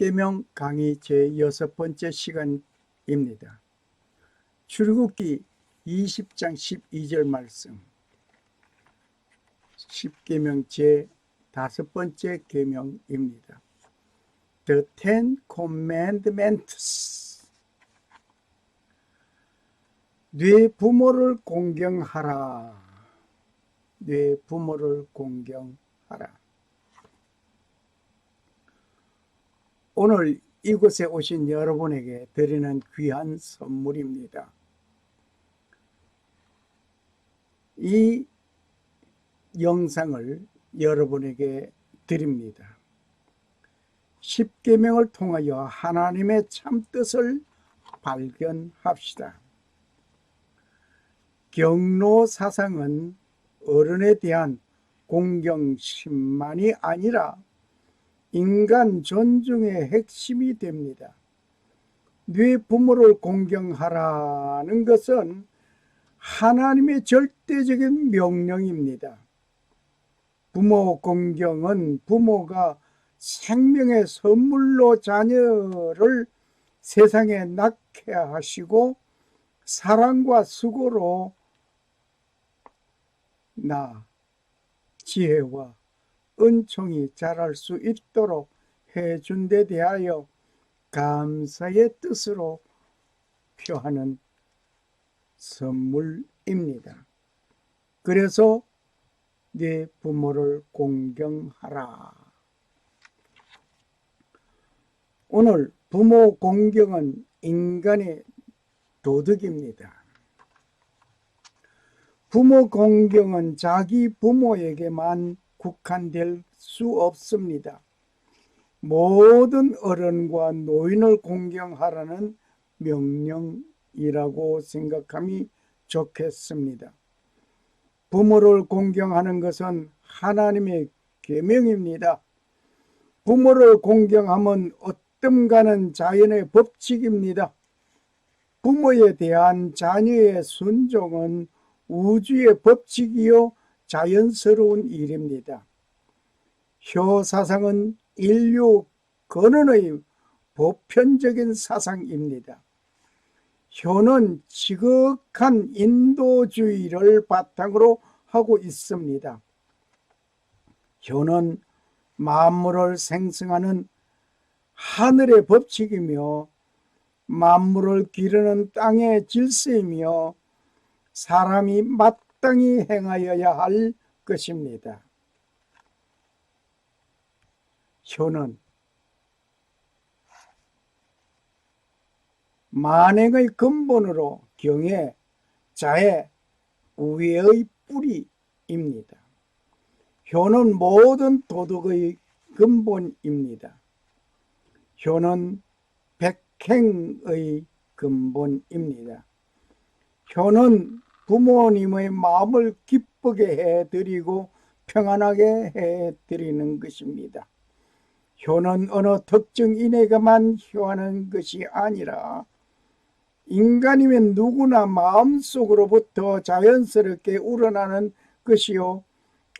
십계명 강의 제6번째 시간입니다. 출애굽기 20장 12절 말씀, 십계명 제5번째 계명입니다. The Ten Commandments. 네 부모를 공경하라. 네 부모를 공경하라. 오늘 이곳에 오신 여러분에게 드리는 귀한 선물입니다. 이 영상을 여러분에게 드립니다. 십계명을 통하여 하나님의 참뜻을 발견합시다. 경로 사상은 어른에 대한 공경심만이 아니라 인간 존중의 핵심이 됩니다. 네 부모를 공경하라는 것은 하나님의 절대적인 명령입니다. 부모 공경은 부모가 생명의 선물로 자녀를 세상에 낳게 하시고 사랑과 수고로 지혜와 은총이 자랄 수 있도록 해준 데 대하여 감사의 뜻으로 표하는 선물입니다. 그래서 네 부모를 공경하라. 오늘 부모 공경은 인간의 도덕입니다. 부모 공경은 자기 부모에게만 국한될 수 없습니다. 모든 어른과 노인을 공경하라는 명령이라고 생각함이 좋겠습니다. 부모를 공경하는 것은 하나님의 계명입니다. 부모를 공경하면 어뜸가는 자연의 법칙입니다. 부모에 대한 자녀의 순종은 우주의 법칙이요 자연스러운 일입니다. 효 사상은 인류 근원의 보편적인 사상입니다. 효는 지극한 인도주의를 바탕으로 하고 있습니다. 효는 만물을 생성하는 하늘의 법칙이며 만물을 기르는 땅의 질서이며 사람이 마땅히 행하여야 할 것입니다. 효는 만행의 근본으로 경애, 자애, 우애의 뿌리입니다. 효는 모든 도덕의 근본입니다. 효는 백행의 근본입니다. 효는 부모님의 마음을 기쁘게 해드리고 평안하게 해드리는 것입니다. 효는 어느 특정인에게만 효하는 것이 아니라 인간이면 누구나 마음속으로부터 자연스럽게 우러나는 것이요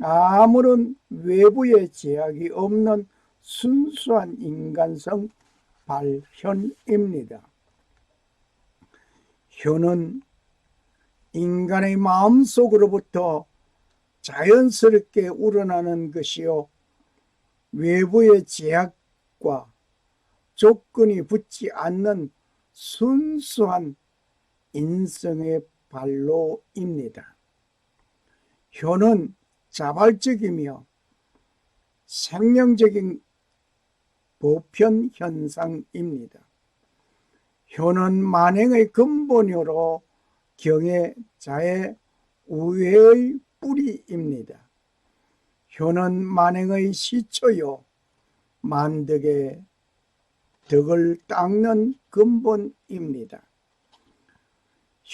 아무런 외부의 제약이 없는 순수한 인간성 발현입니다. 효는 인간의 마음속으로부터 자연스럽게 우러나는 것이요 외부의 제약과 조건이 붙지 않는 순수한 인성의 발로입니다. 효는 자발적이며 생명적인 보편 현상입니다. 효는 만행의 근본으로 경애, 자애, 우애의 뿌리입니다. 효는 만행의 시초요 만덕의 덕을 닦는 근본입니다.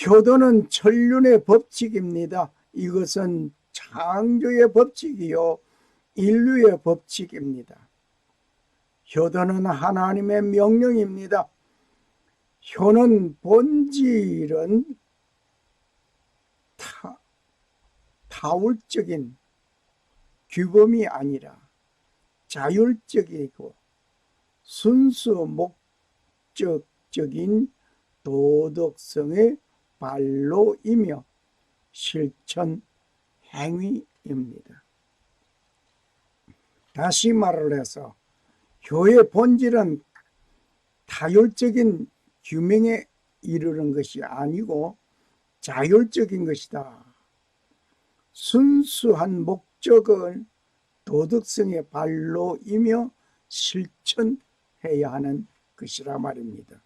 효도는 천륜의 법칙입니다. 이것은 창조의 법칙이요 인류의 법칙입니다. 효도는 하나님의 명령입니다. 효는 본질은 타울적인 규범이 아니라 자율적이고 순수 목적적인 도덕성의 발로이며 실천 행위입니다. 다시 말을 해서 교회의 본질은 타율적인 규명에 이르는 것이 아니고 자율적인 것이다. 순수한 목적은 도덕성의 발로이며 실천해야 하는 것이라 말입니다.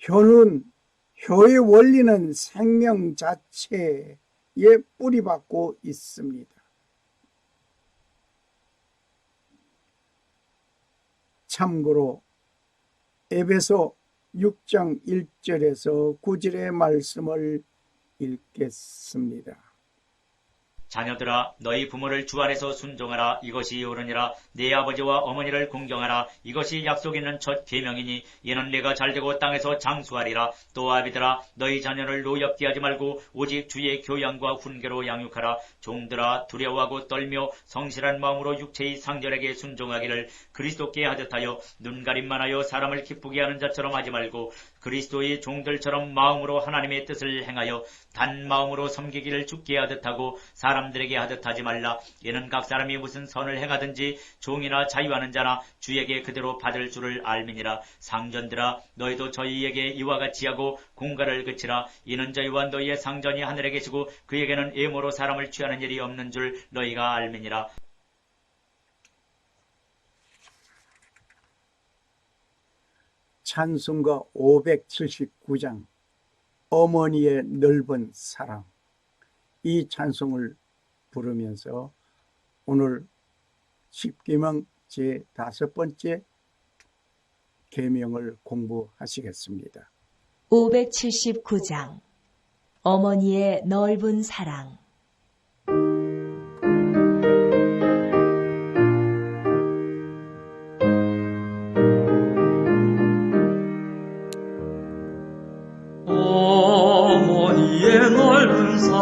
효의 원리는 생명 자체에 뿌리박고 있습니다. 참고로 에베소 6장 1절에서 9절의 말씀을 읽겠습니다. 자녀들아 너희 부모를 주 안에서 순종하라. 이것이 옳으니라. 네 아버지와 어머니를 공경하라. 이것이 약속 있는 첫 계명이니 이는 내가 잘되고 땅에서 장수하리라. 또 아비들아 너희 자녀를 노엽게 하지 말고 오직 주의 교양과 훈계로 양육하라. 종들아 두려워하고 떨며 성실한 마음으로 육체의 상전에게 순종하기를 그리스도께 하듯하여 눈가림만 하여 사람을 기쁘게 하는 자처럼 하지 말고 그리스도의 종들처럼 마음으로 하나님의 뜻을 행하여 단 마음으로 섬기기를 주께 하듯하고 사람들에게 하듯하지 말라. 이는 각 사람이 무슨 선을 행하든지 종이나 자유하는 자나 주에게 그대로 받을 줄을 알미니라. 상전들아 너희도 저희에게 이와 같이 하고 공갈을 그치라. 이는 저희와 너희의 상전이 하늘에 계시고 그에게는 애모로 사람을 취하는 일이 없는 줄 너희가 알미니라. 찬송가 579장 어머니의 넓은 사랑, 이 찬송을 부르면서 오늘 십계명 제5번째 계명을 공부하시겠습니다. 579장 어머니의 넓은 사랑. 어머니의 넓은 사랑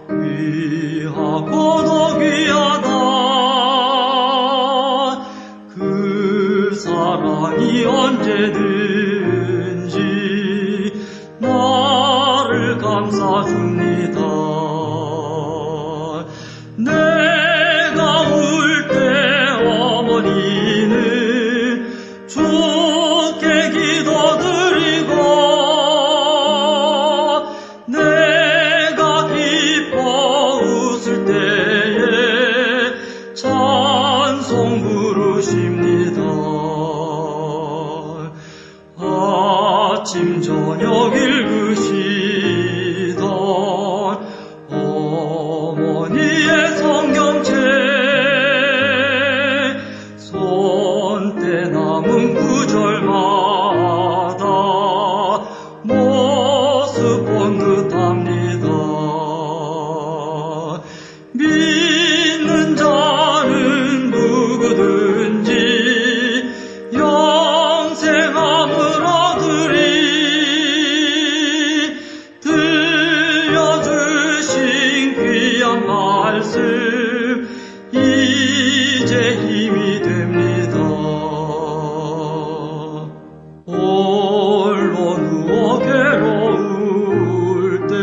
귀하고도 귀하다. 그 사랑이 언제든지 나를 감싸줍니다. 내가 울 때 어머니는 주께 기도드리고 내가 기뻐 웃을 때에 찬송 부르십니다. 아침 저녁 읽으시던 어머니의 성경책 손때 남은 구절마다 모습 본 듯합니다. 믿는 자는 누구든지 영생함을 얻으리. 들려주신 귀한 말씀 이제 힘이 됩니다. 홀로 누워 괴로울 때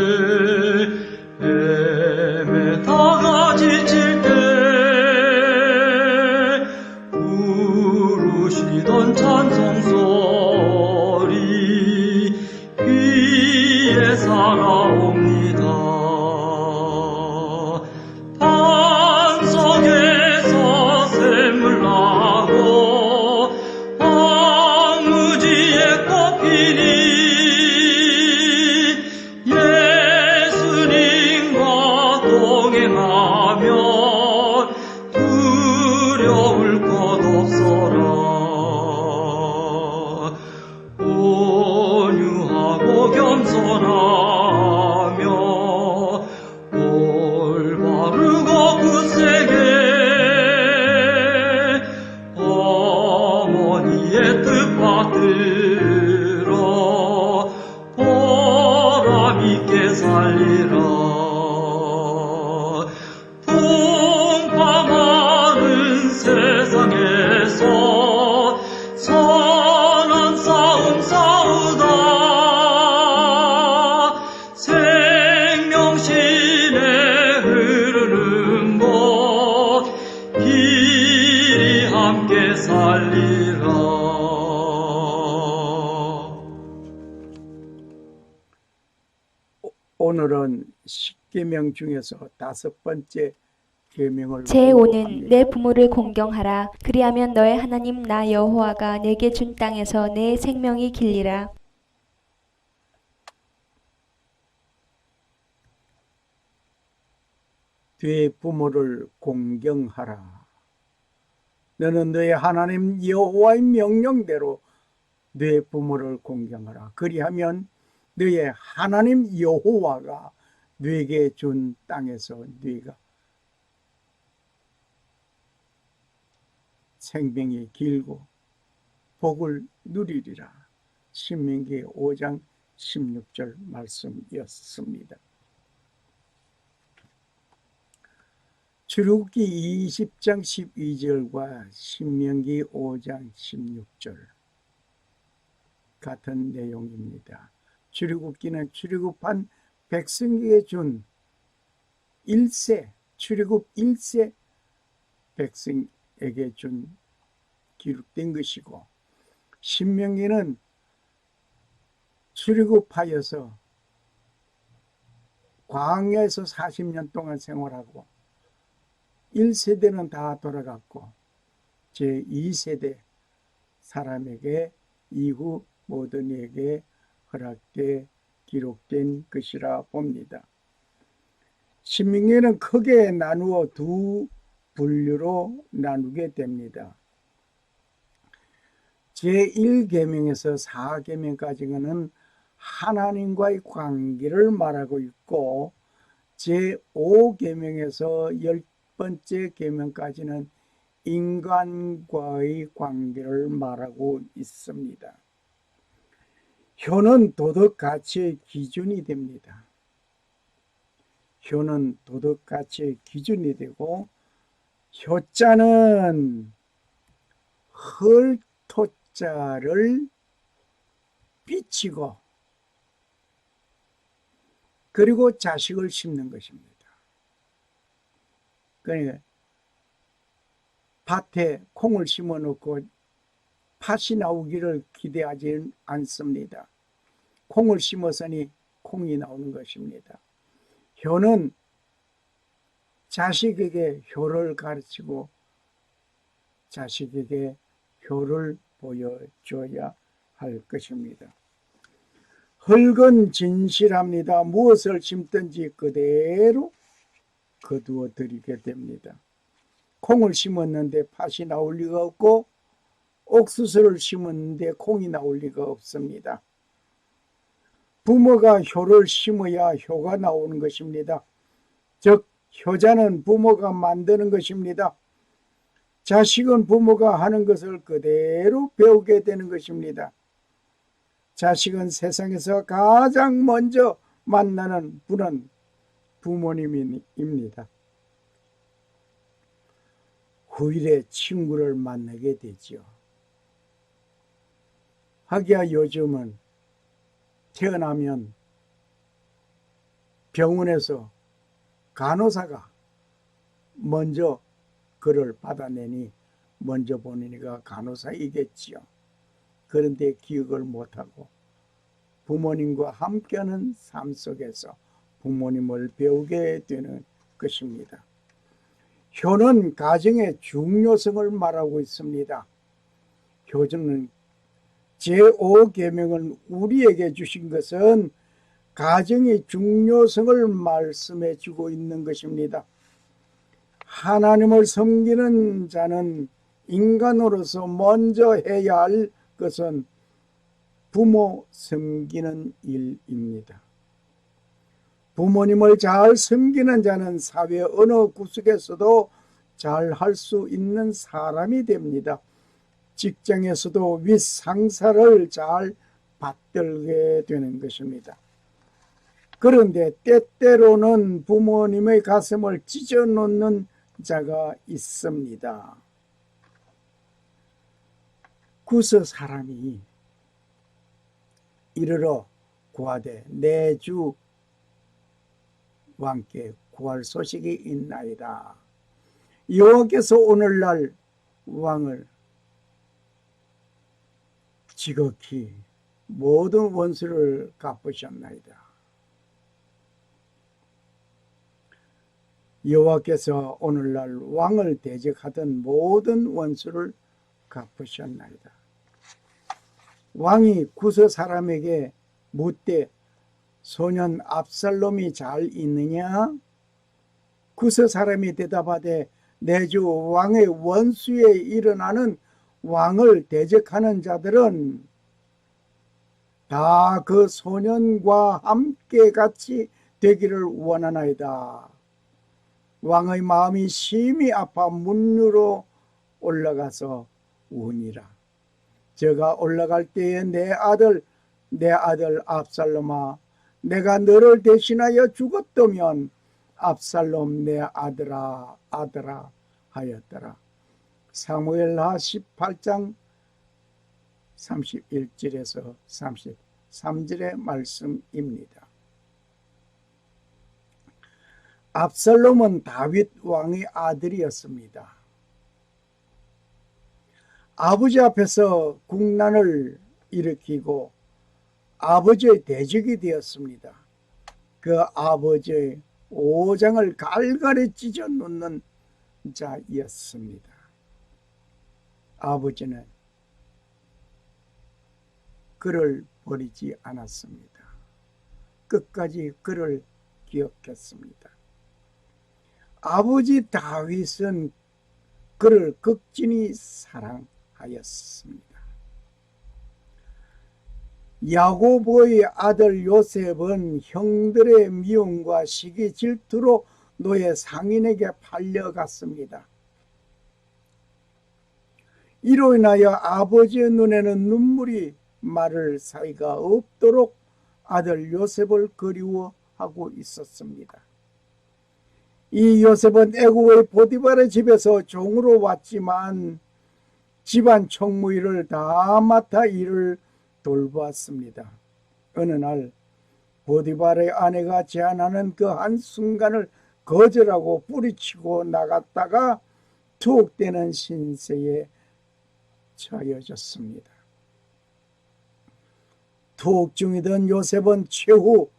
헤매다가 지칠 때 부르시던 찬송 소리 귀에 살아옵니다. 방 속에서 샘물 나고 황무지에 꽃피니 예수님과 동행하면 두려울 것 없어라. 함께 살리라. 오늘은 십계명 중에서 5번째 계명을 제5는 공부합니다. 내 부모를 공경하라. 그리하면 너의 하나님 나 여호와가 내게 준 땅에서 내 생명이 길리라. 네 부모를 공경하라. 너는 너의 하나님 여호와의 명령대로 네 부모를 공경하라. 그리하면 너의 하나님 여호와가 네게 준 땅에서 네가 생명이 길고 복을 누리리라. 신명기 5장 16절 말씀이었습니다. 출애굽기 20장 12절과 신명기 5장 16절 같은 내용입니다. 출애굽기는 출애굽한 백성에게 준 출애굽 1세 백성에게 준 기록된 것이고, 신명기는 출애굽하여서 광야에서 40년 동안 생활하고 1세대는 다 돌아갔고 제2세대 사람에게 이후 모든 이에게 허락돼 기록된 것이라 봅니다. 신명기는 크게 나누어 두 분류로 나누게 됩니다. 제1계명에서 4계명까지는 하나님과의 관계를 말하고 있고, 제5계명에서 10번째 계명까지는 인간과의 관계를 말하고 있습니다. 효는 도덕 가치의 기준이 됩니다. 효는 도덕 가치의 기준이 되고, 효자는 헐토자를 비치고 그리고 자식을 심는 것입니다. 그러니까 밭에 콩을 심어 놓고 팥이 나오기를 기대하지 않습니다. 콩을 심었으니 콩이 나오는 것입니다. 효는 자식에게 효를 가르치고 자식에게 효를 보여줘야 할 것입니다. 흙은 진실합니다. 무엇을 심든지 그대로 거두어 드리게 됩니다. 콩을 심었는데 팥이 나올 리가 없고, 옥수수를 심었는데 콩이 나올 리가 없습니다. 부모가 효를 심어야 효가 나오는 것입니다. 즉 효자는 부모가 만드는 것입니다. 자식은 부모가 하는 것을 그대로 배우게 되는 것입니다. 자식은 세상에서 가장 먼저 만나는 분은 부모님입니다. 후일에 친구를 만나게 되지요. 하기야 요즘은 태어나면 병원에서 간호사가 먼저 그를 받아내니 먼저 보는 이가 간호사이겠지요. 그런데 기억을 못하고 부모님과 함께하는 삶 속에서 부모님을 배우게 되는 것입니다. 효는 가정의 중요성을 말하고 있습니다. 효는 제5계명을 우리에게 주신 것은 가정의 중요성을 말씀해 주고 있는 것입니다. 하나님을 섬기는 자는 인간으로서 먼저 해야 할 것은 부모 섬기는 일입니다. 부모님을 잘 섬기는 자는 사회 어느 구석에서도 잘 할 수 있는 사람이 됩니다. 직장에서도 윗상사를 잘 받들게 되는 것입니다. 그런데 때때로는 부모님의 가슴을 찢어놓는 자가 있습니다. 구서 사람이 이르러 구하되 내 주 왕께 구할 소식이 있나이다. 여호와께서 오늘날 왕을 지극히 모든 원수를 갚으셨나이다. 여호와께서 오늘날 왕을 대적하던 모든 원수를 갚으셨나이다. 왕이 구스 사람에게 묻되 소년 압살롬이 잘 있느냐? 구스 사람이 대답하되 내 주 왕의 원수에 일어나는 왕을 대적하는 자들은 다 그 소년과 함께 같이 되기를 원하나이다. 왕의 마음이 심히 아파 문으로 올라가서 우니라. 저가 올라갈 때에 내 아들 압살롬아, 내가 너를 대신하여 죽었다면 압살롬 내 아들아 하였더라. 사무엘하 18장 31절에서 33절의 말씀입니다. 압살롬은 다윗 왕의 아들이었습니다. 아버지 앞에서 국난을 일으키고 아버지의 대적이 되었습니다. 그 아버지의 오장을 갈갈이 찢어 놓는 자였습니다. 아버지는 그를 버리지 않았습니다. 끝까지 그를 기억했습니다. 아버지 다윗은 그를 극진히 사랑하였습니다. 야고보의 아들 요셉은 형들의 미움과 시기 질투로 노예 상인에게 팔려갔습니다. 이로 인하여 아버지의 눈에는 눈물이 마를 사이가 없도록 아들 요셉을 그리워하고 있었습니다. 이 요셉은 애굽의 보디발의 집에서 종으로 왔지만 집안 총무일을 다 맡아 일을 돌보았습니다. 어느 날 보디발의 아내가 제안하는 그 한순간을 거절하고 뿌리치고 나갔다가 투옥되는 신세에 처해졌습니다. 투옥 중이던 요셉은 최후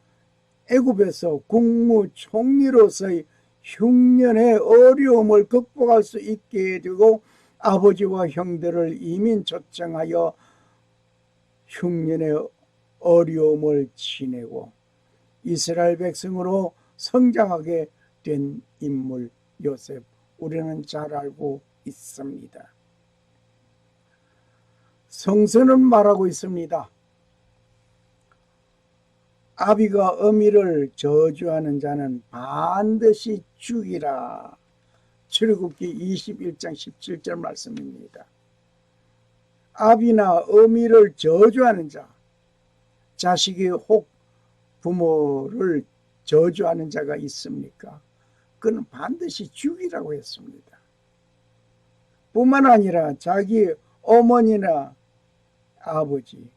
애굽에서 국무총리로서의 흉년의 어려움을 극복할 수 있게 되고 아버지와 형들을 이민 초청하여 흉년의 어려움을 지내고 이스라엘 백성으로 성장하게 된 인물 요셉, 우리는 잘 알고 있습니다. 성서는 말하고 있습니다. 아비가 어미를 저주하는 자는 반드시 죽이라. 출애굽기 21장 17절 말씀입니다. 아비나 어미를 저주하는 자, 자식이 혹 부모를 저주하는 자가 있습니까? 그는 반드시 죽이라고 했습니다. 뿐만 아니라 자기 어머니나 아버지를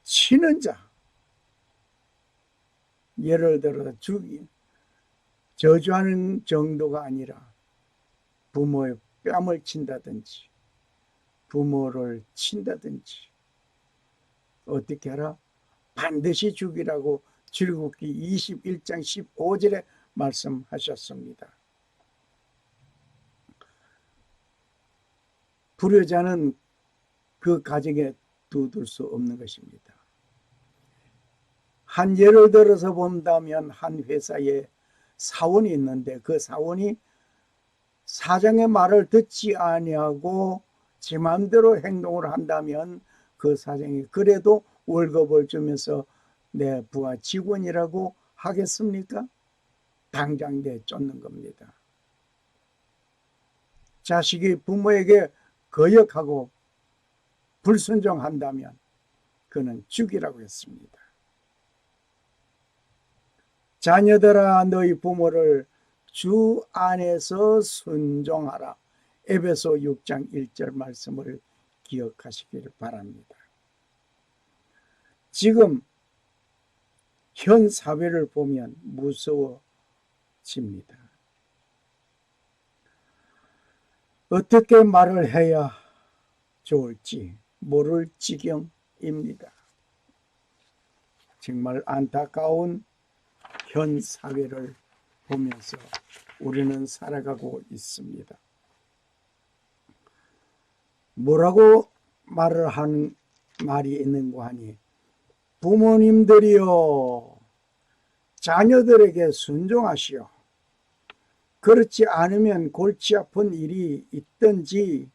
치는 자, 예를 들어 저주하는 정도가 아니라 부모의 뺨을 친다든지 부모를 친다든지 어떻게 하라? 반드시 죽이라고 출애굽기 21장 15절에 말씀하셨습니다. 불효자는 그 가정에 두둘 수 없는 것입니다. 한 예를 들어서 본다면 한 회사에 사원이 있는데 그 사원이 사장의 말을 듣지 아니하고 지 마음대로 행동을 한다면 그 사장이 그래도 월급을 주면서 내 부하 직원이라고 하겠습니까? 당장 내쫓는 겁니다. 자식이 부모에게 거역하고 불순종한다면 그는 죽이라고 했습니다. 자녀들아 너희 부모를 주 안에서 순종하라. 에베소 6장 1절 말씀을 기억하시길 바랍니다. 지금 현 사회를 보면 무서워집니다. 어떻게 말을 해야 좋을지 모를 지경입니다. 정말 안타까운 현 사회를 보면서 우리는 살아가고 있습니다. 뭐라고 말을 하는 말이 있는가 하니, 부모님들이요 자녀들에게 순종하시오. 그렇지 않으면 골치 아픈 일이 있든지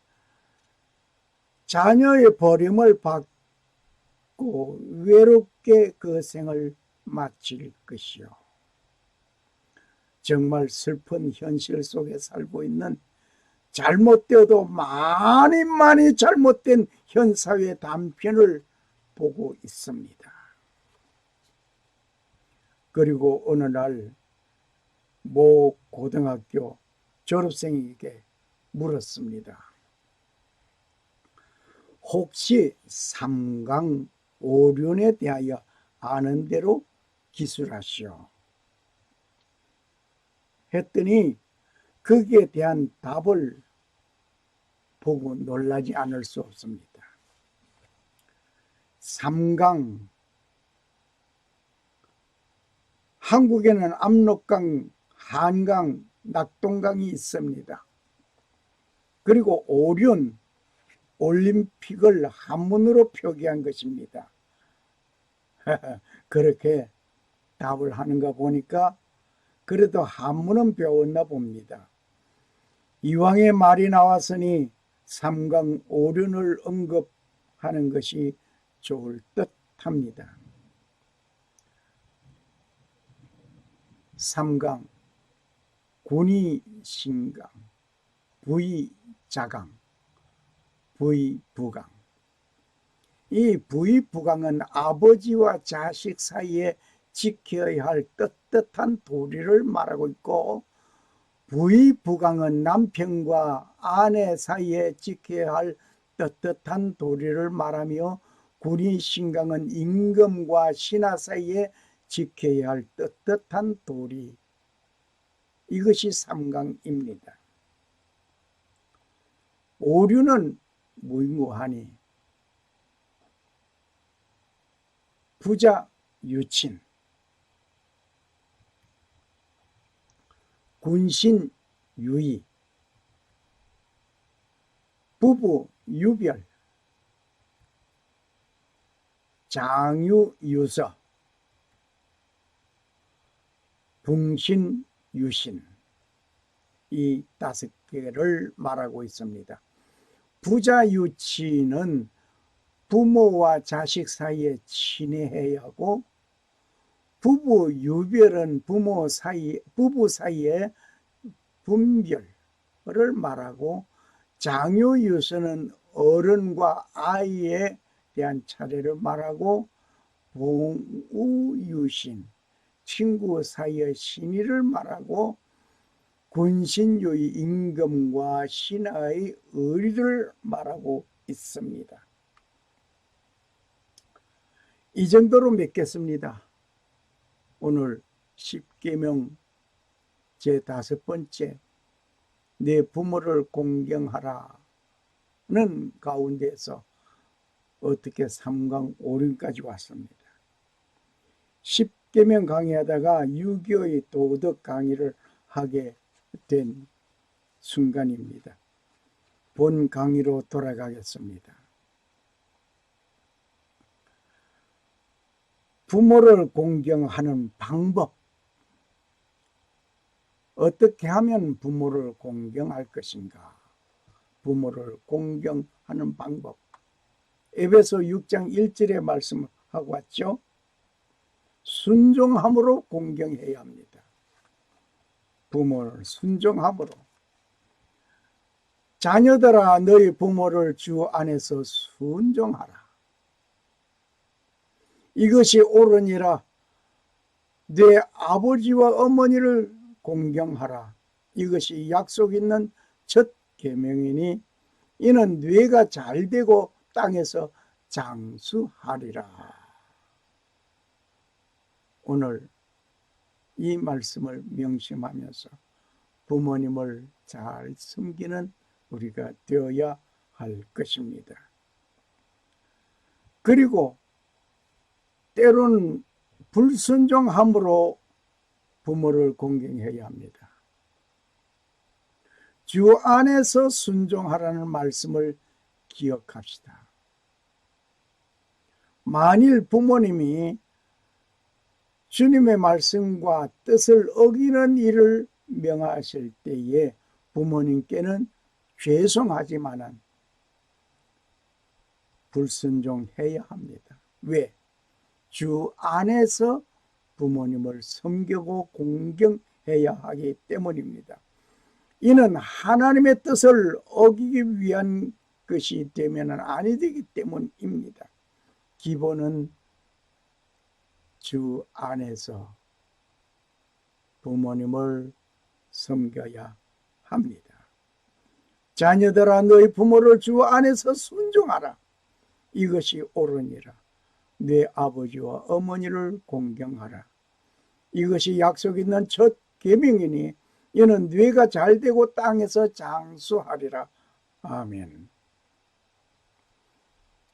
자녀의 버림을 받고 외롭게 그 생을 마칠 것이요. 정말 슬픈 현실 속에 살고 있는, 잘못되어도 많이 잘못된 현 사회 단편을 보고 있습니다. 그리고 어느 날 모 고등학교 졸업생에게 물었습니다. 혹시 삼강오륜에 대하여 아는 대로 기술하시오. 했더니 거기에 대한 답을 보고 놀라지 않을 수 없습니다. 삼강, 한국에는 압록강, 한강, 낙동강이 있습니다. 그리고 오륜, 올림픽을 한문으로 표기한 것입니다. 그렇게 답을 하는가 보니까 그래도 한문은 배웠나 봅니다. 이왕의 말이 나왔으니 삼강오륜을 언급하는 것이 좋을 듯합니다. 삼강, 군위신강, 부위자강, 부위부강. 이 부위부강은 아버지와 자식 사이에 지켜야 할 떳떳한 도리를 말하고 있고, 부위부강은 남편과 아내 사이에 지켜야 할 떳떳한 도리를 말하며, 군위신강은 임금과 신하 사이에 지켜야 할 떳떳한 도리, 이것이 삼강입니다. 오륜은 무인고하니 부자 유친, 군신 유의, 부부 유별, 장유 유서, 붕신 유신, 이 5개를 말하고 있습니다. 부자 유치는 부모와 자식 사이에 친해야 하고, 부부 유별은 부부 사이에 분별을 말하고, 장유 유서는 어른과 아이에 대한 차례를 말하고, 봉우 유신, 친구 사이의 신의를 말하고, 군신유의, 임금과 신하의 의리를 말하고 있습니다. 이 정도로 맺겠습니다. 오늘 10계명 제5번째, 내 부모를 공경하라는 가운데서 어떻게 삼강오륜까지 왔습니다. 10계명 강의하다가 유교의 도덕 강의를 하게 된 순간입니다. 본 강의로 돌아가겠습니다. 부모를 공경하는 방법, 어떻게 하면 부모를 공경할 것인가? 부모를 공경하는 방법, 에베소 6장 1절에 말씀하고 왔죠. 순종함으로 공경해야 합니다. 부모를 순종함으로. 자녀들아, 너희 부모를 주 안에서 순종하라. 이것이 옳으니라. 내 아버지와 어머니를 공경하라. 이것이 약속 있는 첫 계명이니, 이는 뇌가 잘되고 땅에서 장수하리라. 오늘 이 말씀을 명심하면서 부모님을 잘 섬기는 우리가 되어야 할 것입니다. 그리고 때로는 불순종함으로 부모를 공경해야 합니다. 주 안에서 순종하라는 말씀을 기억합시다. 만일 부모님이 주님의 말씀과 뜻을 어기는 일을 명하실 때에 부모님께는 죄송하지만은 불순종해야 합니다. 왜? 주 안에서 부모님을 섬기고 공경해야 하기 때문입니다. 이는 하나님의 뜻을 어기기 위한 것이 되면 아니 되기 때문입니다. 기본은 주 안에서 부모님을 섬겨야 합니다. 자녀들아 너희 부모를 주 안에서 순종하라. 이것이 옳으니라. 네 아버지와 어머니를 공경하라. 이것이 약속 있는 첫 계명이니 이는 뇌가 잘되고 땅에서 장수하리라. 아멘.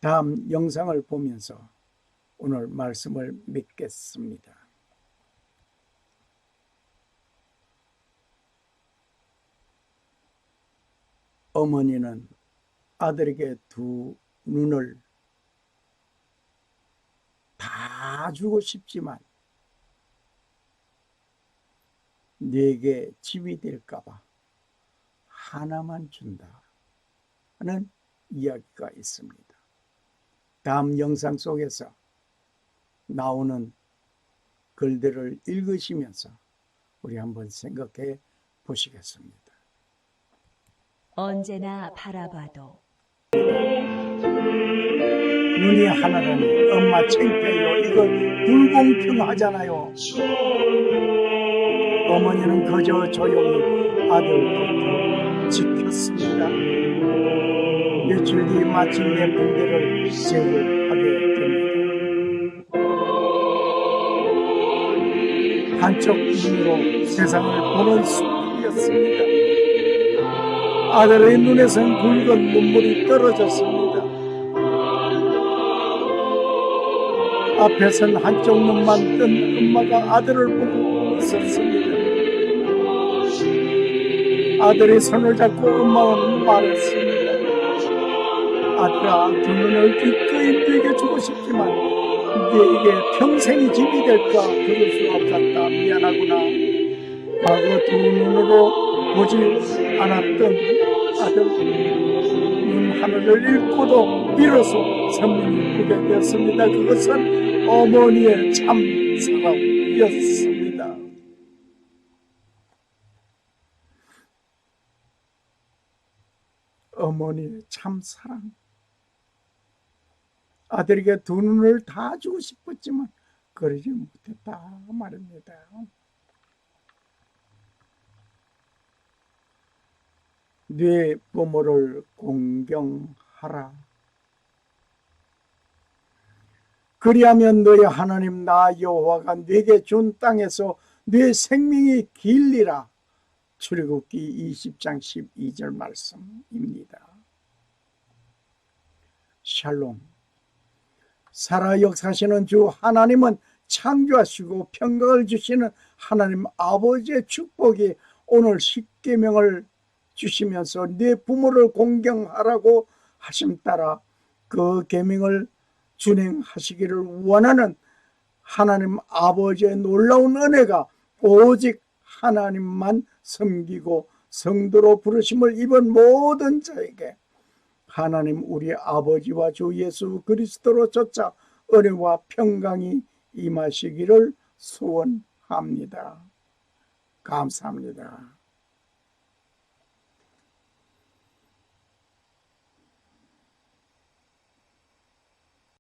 다음 영상을 보면서 오늘 말씀을 맺겠습니다. 어머니는 아들에게 두 눈을 다 주고 싶지만 네게 집이 될까봐 하나만 준다 하는 이야기가 있습니다. 다음 영상 속에서 나오는 글들을 읽으시면서 우리 한번 생각해 보시겠습니다. 언제나 바라봐도 눈이 하나라니 엄마 창피해요. 이거 불공평하잖아요. 어머니는 그저 조용히 아들 곁을 지켰습니다. 며칠 뒤 마침내 붕대를 제거하게 됩니다. 한쪽 눈으로 세상을 보는 순간이었습니다. 아들의 눈에선 붉은 눈물이 떨어졌습니다. 앞에선 한쪽 눈만 뜬 엄마가 아들을 보고 웃었습니다. 아들이 손을 잡고 엄마는 말했습니다. 아들아, 두 눈을 기꺼이 네게 주고 싶지만 네게 평생이 짐이 될까 그럴 수 없었다. 미안하구나. 과거 두 눈으로 보지 않았던 아들 눈 하나를 잃고도 비로소 선명히 보게 되었습니다. 그것은 어머니의 참 사랑이었습니다. 어머니의 참 사랑. 아들에게 두 눈을 다 주고 싶었지만 그러지 못했다 말입니다. 네 부모를 공경하라. 그리하면 너희 하나님 나 여호와가 네게 준 땅에서 네 생명이 길리라. 출애굽기 20장 12절 말씀입니다. 샬롬. 살아 역사하시는 주 하나님은 창조하시고 평강을 주시는 하나님 아버지의 축복이 오늘 십계명을 주시면서 네 부모를 공경하라고 하심 따라 그 계명을 준행하시기를 원하는 하나님 아버지의 놀라운 은혜가 오직 하나님만 섬기고 성도로 부르심을 입은 모든 자에게 하나님 우리 아버지와 주 예수 그리스도로 조차 은혜와 평강이 임하시기를 소원합니다. 감사합니다.